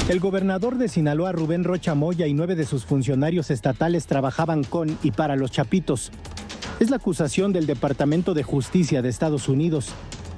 El gobernador de Sinaloa, Rubén Rocha Moya, y 9 de sus funcionarios estatales trabajaban con y para los Chapitos. Es la acusación del Departamento de Justicia de Estados Unidos.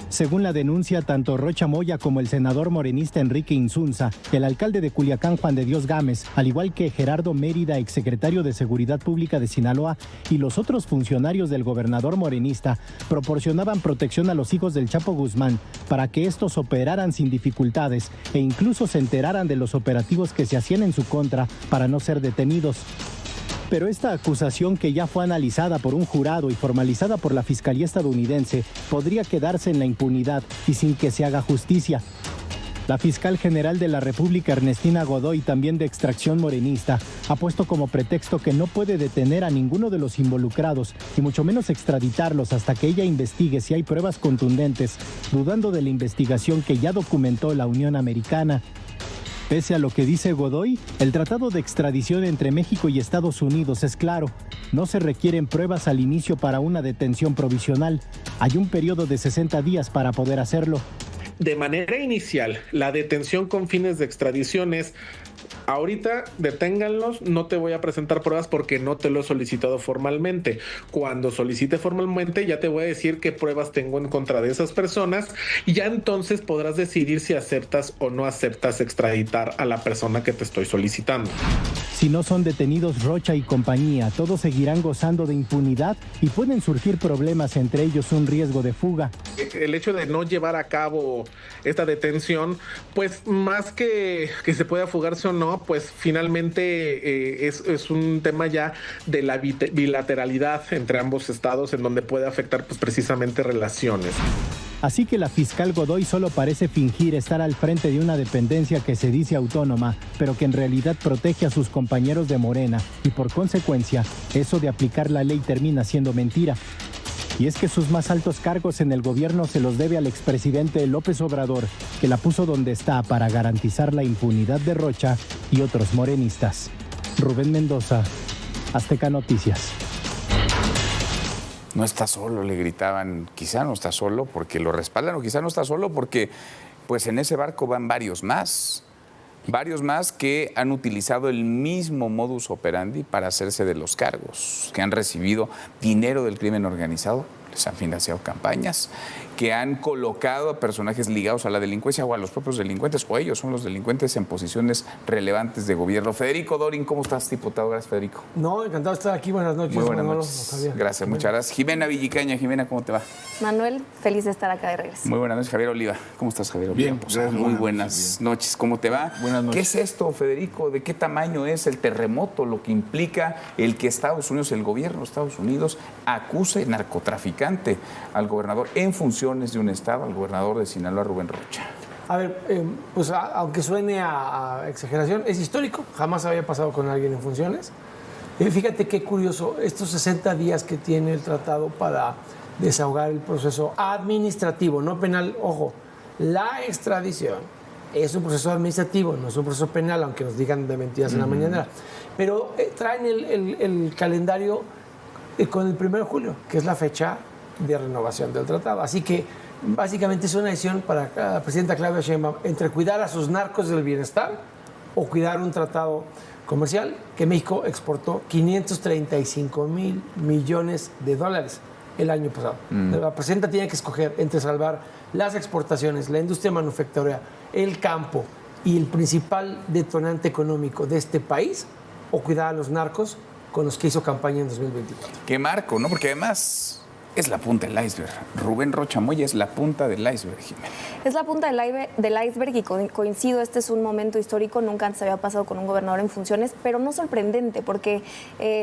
Según la denuncia, tanto Rocha Moya como el senador morenista Enrique Insunza, el alcalde de Culiacán, Juan de Dios Gámez, al igual que Gerardo Mérida, exsecretario de Seguridad Pública de Sinaloa, y los otros funcionarios del gobernador morenista, proporcionaban protección a los hijos del Chapo Guzmán para que estos operaran sin dificultades e incluso se enteraran de los operativos que se hacían en su contra para no ser detenidos. Pero esta acusación, que ya fue analizada por un jurado y formalizada por la Fiscalía estadounidense, podría quedarse en la impunidad y sin que se haga justicia. La fiscal general de la República, Ernestina Godoy, también de extracción morenista, ha puesto como pretexto que no puede detener a ninguno de los involucrados y mucho menos extraditarlos hasta que ella investigue si hay pruebas contundentes, dudando de la investigación que ya documentó la Unión Americana. Pese a lo que dice Godoy, el tratado de extradición entre México y Estados Unidos es claro. No se requieren pruebas al inicio para una detención provisional. Hay un periodo de 60 días para poder hacerlo. De manera inicial, la detención con fines de extradición es: ahorita deténganlos, no te voy a presentar pruebas porque no te lo he solicitado formalmente. Cuando solicite formalmente ya te voy a decir qué pruebas tengo en contra de esas personas y ya entonces podrás decidir si aceptas o no aceptas extraditar a la persona que te estoy solicitando. Si no son detenidos Rocha y compañía, todos seguirán gozando de impunidad y pueden surgir problemas, entre ellos un riesgo de fuga. El hecho de no llevar a cabo esta detención, pues más que se pueda fugarse o no, pues finalmente es un tema ya de la bilateralidad entre ambos estados, en donde puede afectar pues precisamente relaciones. Así que la fiscal Godoy solo parece fingir estar al frente de una dependencia que se dice autónoma, pero que en realidad protege a sus compañeros de Morena, y por consecuencia, eso de aplicar la ley termina siendo mentira. Y es que sus más altos cargos en el gobierno se los debe al expresidente López Obrador, que la puso donde está para garantizar la impunidad de Rocha y otros morenistas. Rubén Mendoza, Azteca Noticias. No está solo, le gritaban. Quizá no está solo porque lo respaldan, o quizá no está solo porque pues en ese barco van varios más que han utilizado el mismo modus operandi para hacerse de los cargos, que han recibido dinero del crimen organizado, les han financiado campañas, que han colocado a personajes ligados a la delincuencia o a los propios delincuentes, o ellos son los delincuentes en posiciones relevantes de gobierno. Federico Dorin, ¿cómo estás, diputado? Gracias, Federico. No, encantado de estar aquí. Buenas noches. Muy buenas noches. Gracias, muchas gracias. Jimena Villicaña. Jimena, ¿cómo te va? Manuel, feliz de estar acá de regreso. Muy buenas noches. Javier Oliva, ¿cómo estás, Javier Oliva? Bien, gracias. Muy buenas noches. ¿Cómo te va? Buenas noches. ¿Qué es esto, Federico? ¿De qué tamaño es el terremoto? Lo que implica el que Estados Unidos, el gobierno de Estados Unidos, acuse narcotraficante al gobernador en funciones de un estado, al gobernador de Sinaloa, Rubén Rocha. A ver, pues aunque suene a exageración, es histórico. Jamás había pasado con alguien en funciones. Fíjate qué curioso, estos 60 días que tiene el tratado para desahogar el proceso administrativo, no penal. Ojo, la extradición es un proceso administrativo, no es un proceso penal, aunque nos digan de mentiras en la mañanera. Pero traen el calendario con el 1 de julio, que es la fecha de renovación del tratado. Así que básicamente es una decisión para la presidenta Claudia Sheinbaum entre cuidar a sus narcos del bienestar o cuidar un tratado comercial que México exportó 535,000 millones de dólares el año pasado. La presidenta tiene que escoger entre salvar las exportaciones, la industria manufacturera, el campo y el principal detonante económico de este país, o cuidar a los narcos con los que hizo campaña en 2024. Qué marco, ¿no? Porque además es la punta del iceberg. Rubén Rocha Moya es la punta del iceberg, Jimena. Es la punta del iceberg y coincido, este es un momento histórico, nunca antes había pasado con un gobernador en funciones, pero no sorprendente, porque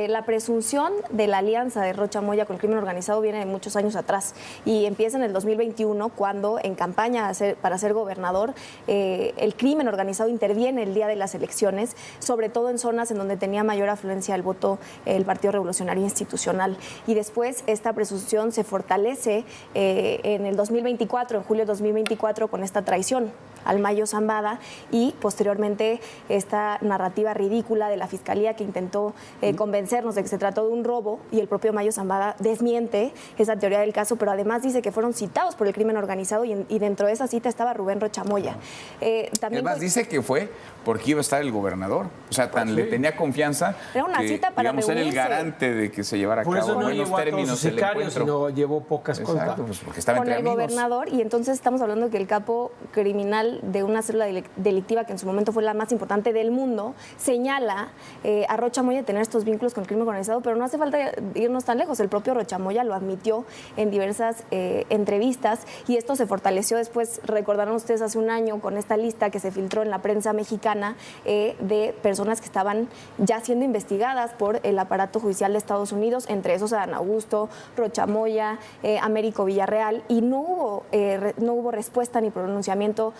la presunción de la alianza de Rocha Moya con el crimen organizado viene de muchos años atrás y empieza en el 2021, cuando en campaña para ser gobernador, el crimen organizado interviene el día de las elecciones, sobre todo en zonas en donde tenía mayor afluencia del voto el Partido Revolucionario Institucional. Y después esta presunción se fortalece en el 2024, en julio de 2024, con esta traición al Mayo Zambada, y posteriormente esta narrativa ridícula de la Fiscalía que intentó convencernos de que se trató de un robo, y el propio Mayo Zambada desmiente esa teoría del caso, pero además dice que fueron citados por el crimen organizado, y dentro de esa cita estaba Rubén Rocha Moya. También además dice que fue porque iba a estar el gobernador, o sea, le tenía confianza. Era una cita para digamos, ser el garante de que se llevara a cabo en buenos términos el encuentro. Sino llevó poca escolta. Exacto, pues porque estaba con entre el amigos. Gobernador, y entonces estamos hablando que el capo criminal de una célula delictiva que en su momento fue la más importante del mundo señala a Rocha Moya de tener estos vínculos con el crimen organizado, pero no hace falta irnos tan lejos. El propio Rocha Moya lo admitió en diversas entrevistas, y esto se fortaleció después. Recordarán ustedes hace un año con esta lista que se filtró en la prensa mexicana de personas que estaban ya siendo investigadas por el aparato judicial de Estados Unidos, entre esos Adán Augusto, Rocha Moya, Américo Villarreal, y no hubo respuesta ni pronunciamiento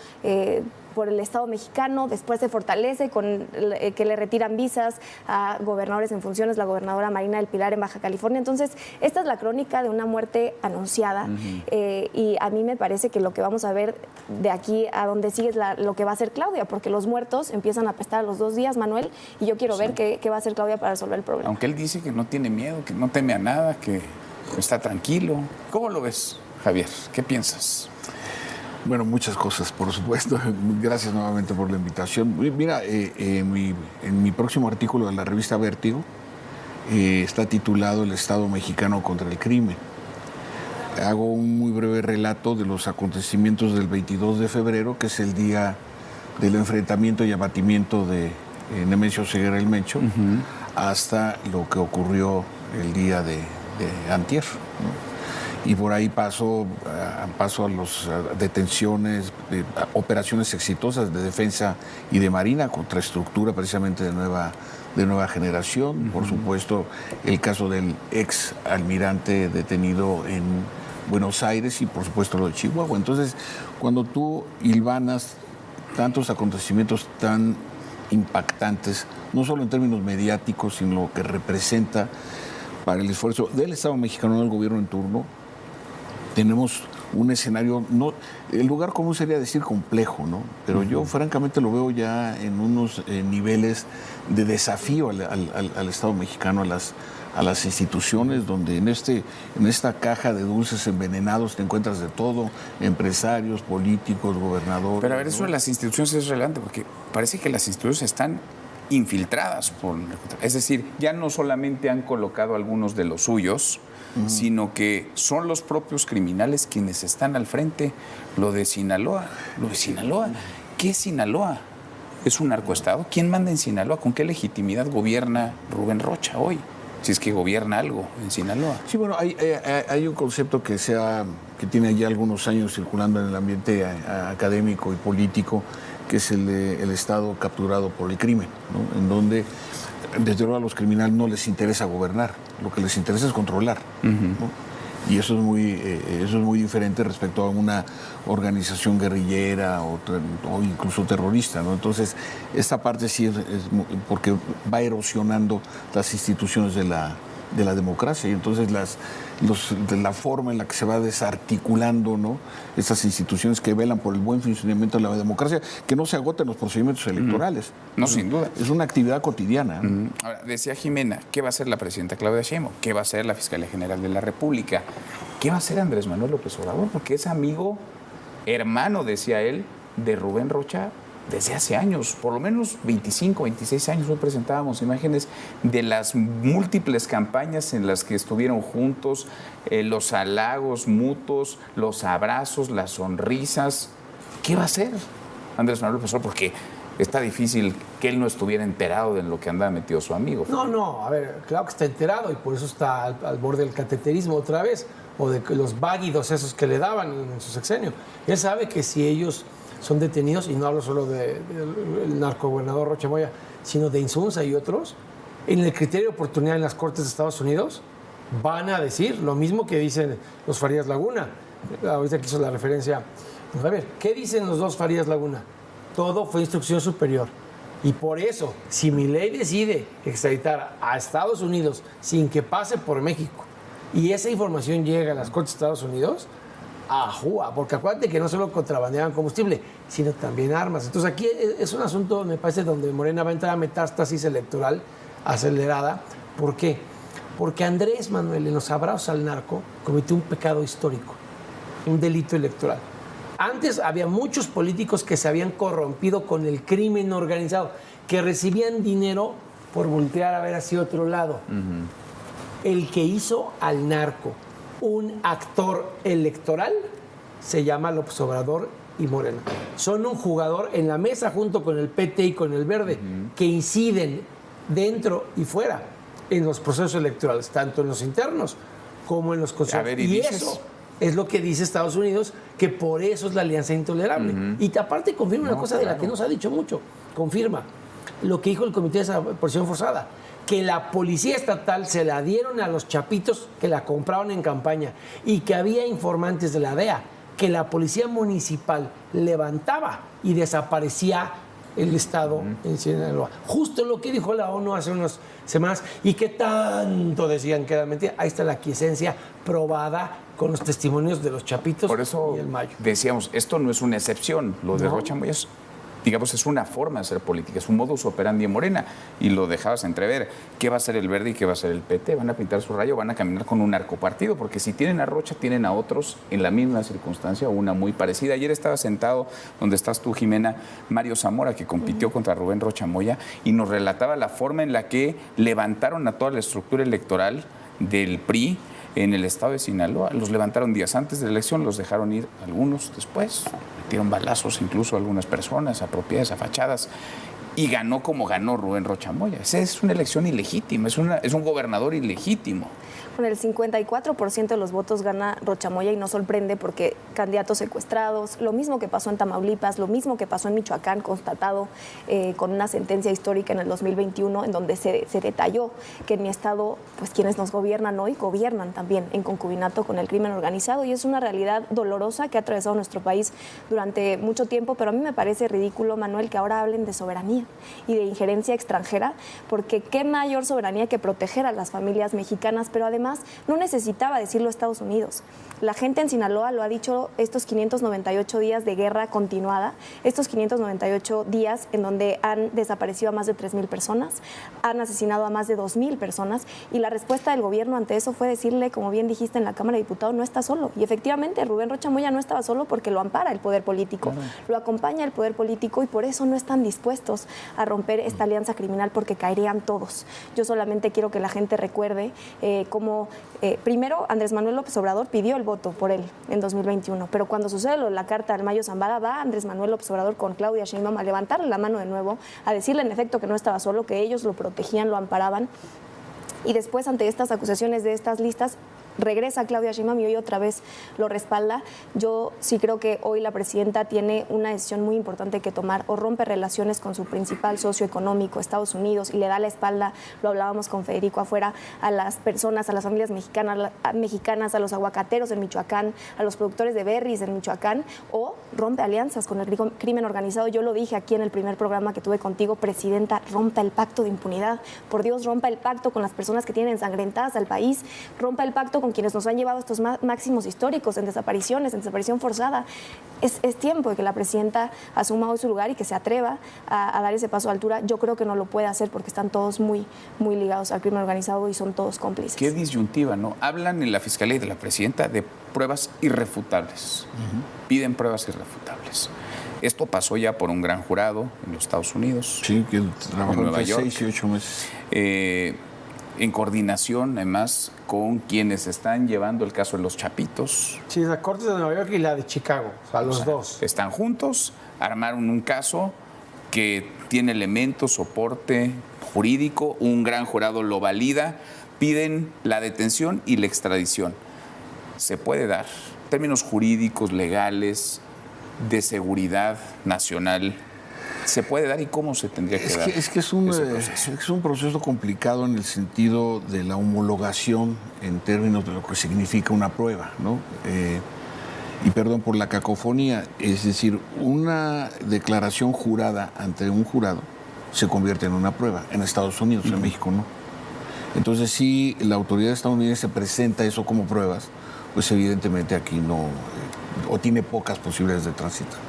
por el Estado mexicano. Después se fortalece con que le retiran visas a gobernadores en funciones, la gobernadora Marina del Pilar en Baja California. Entonces, esta es la crónica de una muerte anunciada, y a mí me parece que lo que vamos a ver de aquí a donde sigue es lo que va a hacer Claudia, porque los muertos empiezan a apestar a los 2 días, Manuel, y yo quiero ver qué va a hacer Claudia para resolver el problema. Aunque él dice que no tiene miedo, que no teme a nada, que está tranquilo. ¿Cómo lo ves, Javier? ¿Qué piensas? Bueno, muchas cosas, por supuesto. Gracias nuevamente por la invitación. Mira, en mi próximo artículo de la revista Vértigo está titulado El Estado Mexicano contra el Crimen. Hago un muy breve relato de los acontecimientos del 22 de febrero, que es el día del enfrentamiento y abatimiento de Nemesio Ceguera el Mencho, hasta lo que ocurrió el día de antier, ¿no? Y por ahí paso a las detenciones, operaciones exitosas de defensa y de marina contra estructura precisamente de nueva generación. Por supuesto, el caso del ex almirante detenido en Buenos Aires, y por supuesto lo de Chihuahua. Entonces, cuando tú hilvanas tantos acontecimientos tan impactantes, no solo en términos mediáticos, sino lo que representa para el esfuerzo del Estado mexicano, del gobierno en turno, tenemos un escenario, el lugar común sería decir complejo, ¿no? Pero yo francamente lo veo ya en unos niveles de desafío al Estado mexicano, a las instituciones, donde en esta caja de dulces envenenados te encuentras de todo: empresarios, políticos, gobernadores. Pero a ver, eso de las instituciones es relevante, porque parece que las instituciones están infiltradas es decir, ya no solamente han colocado algunos de los suyos, sino que son los propios criminales quienes están al frente. Lo de Sinaloa, ¿qué es Sinaloa? ¿Es un narcoestado? ¿Quién manda en Sinaloa? ¿Con qué legitimidad gobierna Rubén Rocha hoy? Si es que gobierna algo en Sinaloa. Sí, bueno, hay un concepto que tiene ya algunos años circulando en el ambiente académico y político, que es el Estado capturado por el crimen, ¿no? En donde, desde luego, a los criminales no les interesa gobernar, lo que les interesa es controlar, ¿no? Y eso es muy diferente respecto a una organización guerrillera o incluso terrorista, ¿no? Entonces, esta parte sí es porque va erosionando las instituciones de la democracia, y entonces la forma en la que se va desarticulando, ¿no?, estas instituciones que velan por el buen funcionamiento de la democracia, que no se agoten los procedimientos electorales. No, sin duda. Es una actividad cotidiana. Ahora, decía Jimena, ¿qué va a hacer la presidenta Claudia Sheinbaum? ¿Qué va a hacer la Fiscalía General de la República? ¿Qué va a hacer Andrés Manuel López Obrador? Porque es amigo, hermano, decía él, de Rubén Rocha desde hace años, por lo menos 25, 26 años. Hoy presentábamos imágenes de las múltiples campañas en las que estuvieron juntos, los halagos mutuos, los abrazos, las sonrisas. ¿Qué va a hacer Andrés Manuel López Obrador? Porque está difícil que él no estuviera enterado de lo que andaba metido su amigo. No, a ver, claro que está enterado, y por eso está al borde del cateterismo otra vez, o de los váguidos esos que le daban en su sexenio. Él sabe que si ellos son detenidos, y no hablo solo del narcogobernador Rocha Moya, sino de Insunza y otros, en el criterio de oportunidad en las Cortes de Estados Unidos van a decir lo mismo que dicen los Farías Laguna. Ahorita que hizo la referencia. A ver, ¿qué dicen los dos Farías Laguna? Todo fue instrucción superior. Y por eso, si Milei decide extraditar a Estados Unidos sin que pase por México, y esa información llega a las Cortes de Estados Unidos, ajúa, porque acuérdate que no solo contrabandeaban combustible, sino también armas. Entonces aquí es un asunto, me parece, donde Morena va a entrar a metástasis electoral acelerada. ¿Por qué? Porque Andrés Manuel, en los abrazos al narco, cometió un pecado histórico, un delito electoral. Antes había muchos políticos que se habían corrompido con el crimen organizado, que recibían dinero por voltear a ver hacia otro lado. El que hizo al narco un actor electoral se llama López Obrador y Morena. Son un jugador en la mesa junto con el PT y con el Verde, que inciden dentro y fuera en los procesos electorales, tanto en los internos como en los consejos. Y eso es lo que dice Estados Unidos, que por eso es la alianza intolerable. Y aparte confirma una cosa de la que no se ha dicho mucho. Confirma lo que dijo el Comité de Desaparición Forzada, que la policía estatal se la dieron a los chapitos que la compraron en campaña y que había informantes de la DEA, que la policía municipal levantaba y desaparecía el Estado en Sinaloa. Justo lo que dijo la ONU hace unas semanas y que tanto decían que era mentira. Ahí está la aquiescencia probada con los testimonios de los chapitos. Por eso y el Mayo. Decíamos, esto no es una excepción. Lo de Rocha Moya es, digamos, es una forma de hacer política, es un modus operandi en Morena. Y lo dejabas entrever. ¿Qué va a hacer el Verde y qué va a hacer el PT? ¿Van a pintar su rayo? ¿Van a caminar con un narcopartido? Porque si tienen a Rocha, tienen a otros en la misma circunstancia o una muy parecida. Ayer estaba sentado donde estás tú, Jimena, Mario Zamora, que compitió contra Rubén Rocha Moya, y nos relataba la forma en la que levantaron a toda la estructura electoral del PRI en el estado de Sinaloa. Los levantaron días antes de la elección, los dejaron ir algunos después, metieron balazos incluso a algunas personas, a propiedades, a fachadas, y ganó como ganó Rubén Rocha Moya. Esa es una elección ilegítima, es un gobernador ilegítimo. Con el 54% de los votos gana Rocha Moya y no sorprende porque candidatos secuestrados, lo mismo que pasó en Tamaulipas, lo mismo que pasó en Michoacán, constatado con una sentencia histórica en el 2021 en donde se detalló que en mi estado, pues quienes nos gobiernan hoy gobiernan también en concubinato con el crimen organizado, y es una realidad dolorosa que ha atravesado nuestro país durante mucho tiempo. Pero a mí me parece ridículo, Manuel, que ahora hablen de soberanía y de injerencia extranjera, porque qué mayor soberanía que proteger a las familias mexicanas, pero además no necesitaba decirlo Estados Unidos. La gente en Sinaloa lo ha dicho estos 598 días de guerra continuada, estos 598 días en donde han desaparecido a más de 3,000 personas, han asesinado a más de 2,000 personas, y la respuesta del gobierno ante eso fue decirle, como bien dijiste en la Cámara de Diputados, no está solo. Y efectivamente, Rubén Rocha Moya no estaba solo porque lo ampara el poder político, lo acompaña el poder político, y por eso no están dispuestos a romper esta alianza criminal, porque caerían todos. Yo solamente quiero que la gente recuerde cómo primero Andrés Manuel López Obrador pidió el voto por él en 2021, pero cuando sucede lo de la carta al Mayo Zambada, va Andrés Manuel López Obrador con Claudia Sheinbaum a levantarle la mano de nuevo, a decirle en efecto que no estaba solo, que ellos lo protegían, lo amparaban. Y después, ante estas acusaciones de estas listas, regresa Claudia Sheinbaum y hoy otra vez lo respalda. Yo sí creo que hoy la presidenta tiene una decisión muy importante que tomar: o rompe relaciones con su principal socio económico, Estados Unidos, y le da la espalda, lo hablábamos con Federico afuera, a las personas, a las familias mexicanas, a los aguacateros en Michoacán, a los productores de berries en Michoacán, o rompe alianzas con el crimen organizado. Yo lo dije aquí en el primer programa que tuve contigo, presidenta, rompa el pacto de impunidad. Por Dios, rompa el pacto con las personas que tienen ensangrentadas al país, rompa el pacto con quienes nos han llevado estos máximos históricos en desapariciones, en desaparición forzada. Es tiempo de que la presidenta asuma hoy su lugar y que se atreva a dar ese paso de altura. Yo creo que no lo puede hacer porque están todos muy, muy ligados al crimen organizado y son todos cómplices. Qué disyuntiva, ¿no? Hablan en la Fiscalía y de la presidenta de pruebas irrefutables. Piden pruebas irrefutables. Esto pasó ya por un gran jurado en los Estados Unidos. Sí, que trabajó en Nueva York. 6 y 8 meses. En coordinación, además, con quienes están llevando el caso de los Chapitos. Sí, la Corte de Nueva York y la de Chicago, los dos. Están juntos, armaron un caso que tiene elementos, soporte jurídico, un gran jurado lo valida, piden la detención y la extradición. Se puede dar, en términos jurídicos, legales, de seguridad nacional, se puede dar, y cómo se tendría que dar. Es un proceso complicado en el sentido de la homologación en términos de lo que significa una prueba, ¿no? Y perdón por la cacofonía, es decir, una declaración jurada ante un jurado se convierte en una prueba en Estados Unidos, en México no. Entonces, si la autoridad estadounidense presenta eso como pruebas, pues evidentemente aquí o tiene pocas posibilidades de transitar.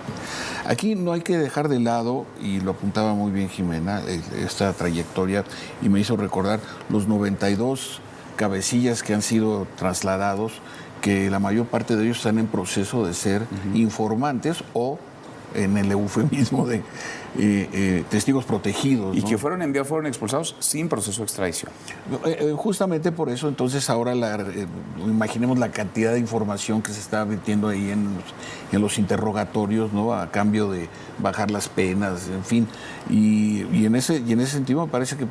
Aquí no hay que dejar de lado, y lo apuntaba muy bien Jimena, esta trayectoria, y me hizo recordar los 92 cabecillas que han sido trasladados, que la mayor parte de ellos están en proceso de ser informantes o en el eufemismo de testigos protegidos. Y ¿no? que fueron enviados, fueron expulsados sin proceso de extradición. Justamente por eso, entonces ahora imaginemos la cantidad de información que se está metiendo ahí en los interrogatorios, ¿no? A cambio de bajar las penas, en fin. Y en ese sentido me parece que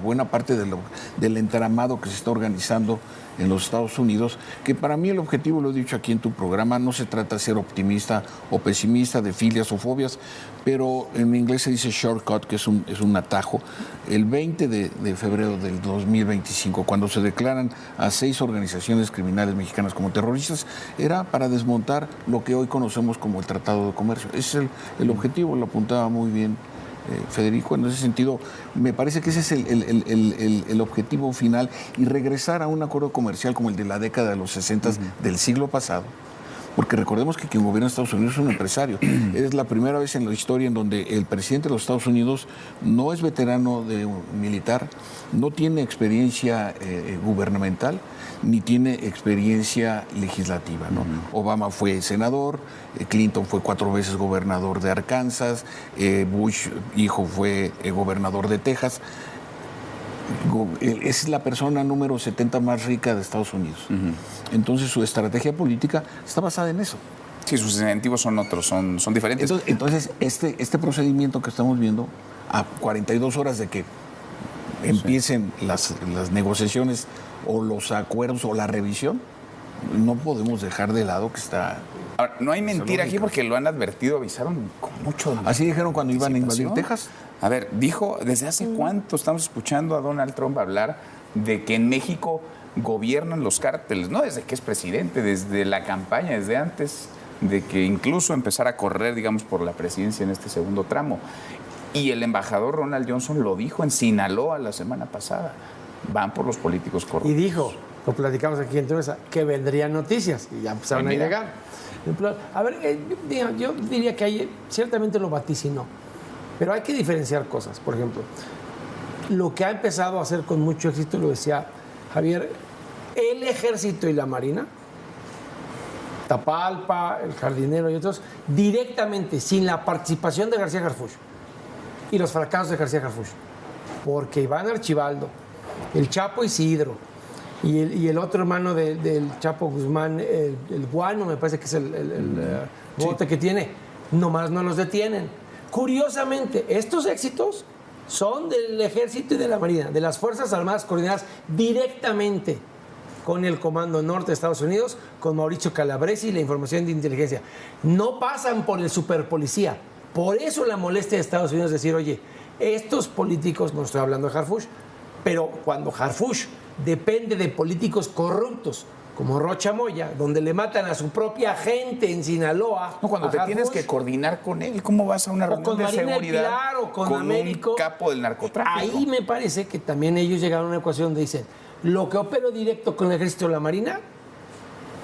buena parte del entramado que se está organizando en los Estados Unidos, que para mí el objetivo, lo he dicho aquí en tu programa, no se trata de ser optimista o pesimista, de filias o fobias, pero en inglés se dice shortcut, que es un atajo. El 20 de febrero del 2025, cuando se declaran a 6 organizaciones criminales mexicanas como terroristas, era para desmontar lo que hoy conocemos como el Tratado de Comercio. Ese es el objetivo, lo apuntaba muy bien Federico. En ese sentido, me parece que ese es el objetivo final, y regresar a un acuerdo comercial como el de la década de los 60 del siglo pasado. Porque recordemos que quien gobierna Estados Unidos es un empresario. Es la primera vez en la historia en donde el presidente de los Estados Unidos no es veterano militar, no tiene experiencia gubernamental, ni tiene experiencia legislativa, ¿no? Obama fue senador, Clinton fue 4 veces gobernador de Arkansas, Bush, hijo, fue gobernador de Texas. Es la persona número 70 más rica de Estados Unidos. Entonces su estrategia política está basada en eso. Sí, sus incentivos son otros, son diferentes. Entonces este procedimiento que estamos viendo, a 42 horas de que empiecen las negociaciones o los acuerdos o la revisión, no podemos dejar de lado que está... Ahora, no hay mentira aquí porque lo han advertido, avisaron con mucho... Así dijeron cuando iban a invadir Texas. A ver, dijo, ¿desde hace cuánto estamos escuchando a Donald Trump hablar de que en México gobiernan los cárteles? No desde que es presidente, desde la campaña, desde antes de que incluso empezara a correr, digamos, por la presidencia en este segundo tramo. Y el embajador Ronald Johnson lo dijo en Sinaloa la semana pasada. Van por los políticos corruptos. Y dijo, lo platicamos aquí en Teresa, que vendrían noticias y ya empezaron a llegar. A ver, yo diría que ciertamente lo vaticinó, pero hay que diferenciar cosas. Por ejemplo, lo que ha empezado a hacer con mucho éxito, lo decía Javier, el Ejército y la Marina, Tapalpa, el Jardinero y otros, directamente, sin la participación de García Harfuch y los fracasos de García Harfuch, porque Iván Archibaldo, el Chapo Isidro y el otro hermano del Chapo Guzmán, el Guano, me parece que es el bote que tiene, nomás no los detienen. Curiosamente, estos éxitos son del Ejército y de la Marina, de las Fuerzas Armadas coordinadas directamente con el Comando Norte de Estados Unidos, con Mauricio Calabresi y la información de inteligencia. No pasan por el superpolicía. Por eso la molestia de Estados Unidos es decir, oye, estos políticos, no estoy hablando de Harfuch, pero cuando Harfuch depende de políticos corruptos, como Rocha Moya, donde le matan a su propia gente en Sinaloa. No, cuando te tienes que coordinar con él, ¿cómo vas a una reunión de seguridad Pilar, o con Américo, un capo del narcotráfico? Ahí me parece que también ellos llegaron a una ecuación donde dicen, lo que opero directo con el Ejército y la Marina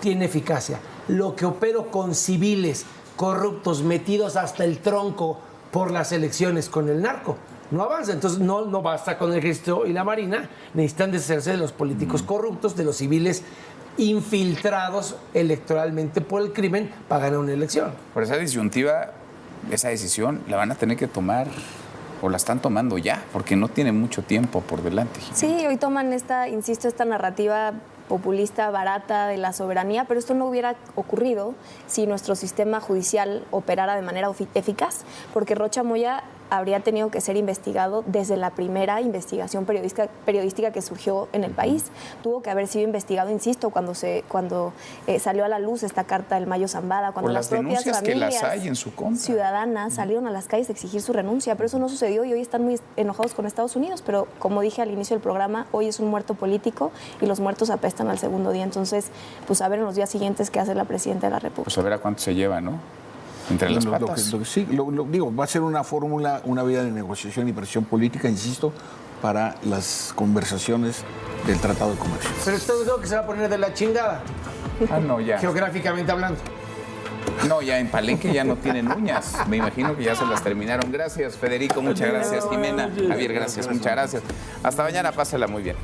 tiene eficacia. Lo que opero con civiles corruptos metidos hasta el tronco por las elecciones con el narco no avanza. Entonces no basta con el Ejército y la Marina, necesitan deshacerse de los políticos corruptos, de los civiles infiltrados electoralmente por el crimen para ganar una elección. Por esa disyuntiva, esa decisión la van a tener que tomar, o la están tomando ya, porque no tienen mucho tiempo por delante. Sí, hoy toman esta narrativa populista, barata de la soberanía, pero esto no hubiera ocurrido si nuestro sistema judicial operara de manera eficaz, porque Rocha Moya habría tenido que ser investigado desde la primera investigación periodística que surgió en el país. Tuvo que haber sido investigado, insisto, cuando salió a la luz esta carta del Mayo Zambada, cuando las propias familias que las hay en su contra, ciudadanas salieron a las calles a exigir su renuncia, pero eso no sucedió y hoy están muy enojados con Estados Unidos, pero como dije al inicio del programa, hoy es un muerto político y los muertos apestan al segundo día, entonces pues a ver en los días siguientes qué hace la Presidenta de la República. Pues a ver a cuánto se lleva, ¿no? Entre las patas. Digo, va a ser una fórmula, una vía de negociación y presión política, insisto, para las conversaciones del Tratado de Comercio. Pero esto creo que se va a poner de la chingada. No, ya. Geográficamente hablando. No, ya en Palenque ya no tienen uñas. Me imagino que ya se las terminaron. Gracias, Federico. Muchas gracias, Jimena. Javier, gracias. Muchas gracias. Hasta mañana. Pásela muy bien.